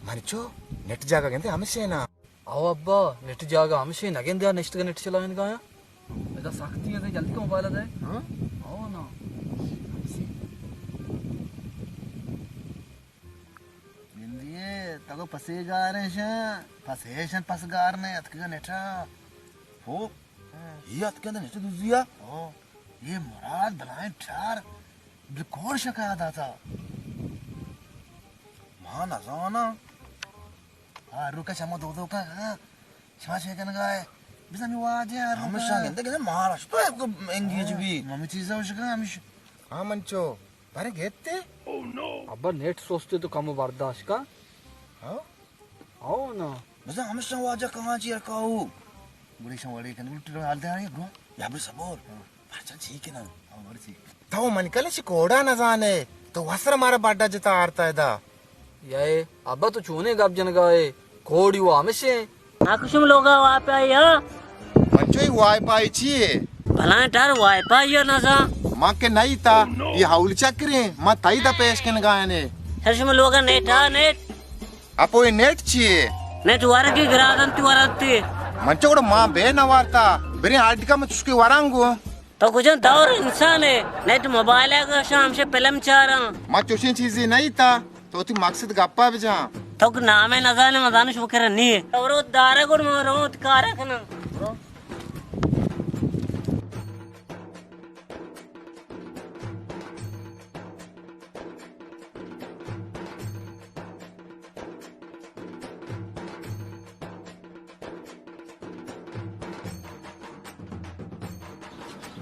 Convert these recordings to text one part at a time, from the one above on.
ಮರಿಚೋ net ಜಾಗಗೆ ಹಮಸೇನಾ आओ अब्बा net जागा हमसे नगेंदे यार नेक्स्ट का नेट चलावेन का ऐसा सख्ती है जल्दी का मोबाइल है हां आओ ना निंदिए तगो पसेगारेशन पसेशन पसगारने अतका नेटा हो ये अतका नेट दुजिया ओ ये मुराद बनाए चार बिल्कुल शका था मां ना जाना रुका शमा दो का शमा शेकन गाय bisa mi waje hamisha gende gende Maharashtra है एंगेज भी मम्मी चीज़ आवश्यक है हमिश हाँ मंचो बारे गेते ओह नो अब्बा नेट सोचते तो कम बर्दाश्त का हाँ आओ ना bisa हमिशा वाजे कहाँ ची रखाओ बुरी शमाली कन उल्टी रो हाल दे रही है या भी सबोर अच्छा ठीक है ना और ठीक तो मन कले कोड़ा न जाने तो वस्त्र मारा बाड्डा जता आरता है दा ये अब्बा तो चूने गप जन गए कोड़ी वो हमसे आकुशम लोगा वाईफाई है मंचो ही वाईफाई चाहिए भला टार वाईफाई है ना सा मां के नहीं था ये हाउल चक्रे मां ताई दा पेश के गाने हर्षम लोगा नेट है नेट अपो ये नेट चाहिए नेट वार की ग्रादन ती वरती मंचो को मां बे न वारता बेरे आर्टिका में चुसके वरांगो तो कुछ दौर इंसान है नेट मोबाइल है का शाम से फिल्म चारा मां चुसी चीज नहीं था तो ती मकसद गप्पा बजा तो नाम है नजाने मदान शुक्र नहीं और दारे गुण रोत कारकना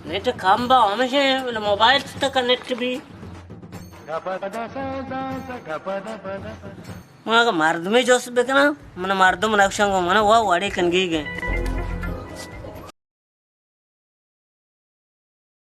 नेट खंबा हमेशा मोबाइल से कनेक्ट भी मग मर्द में जोश बेकना मन मर्द मन अक्षंग मन वा वाड़ी कन गई गए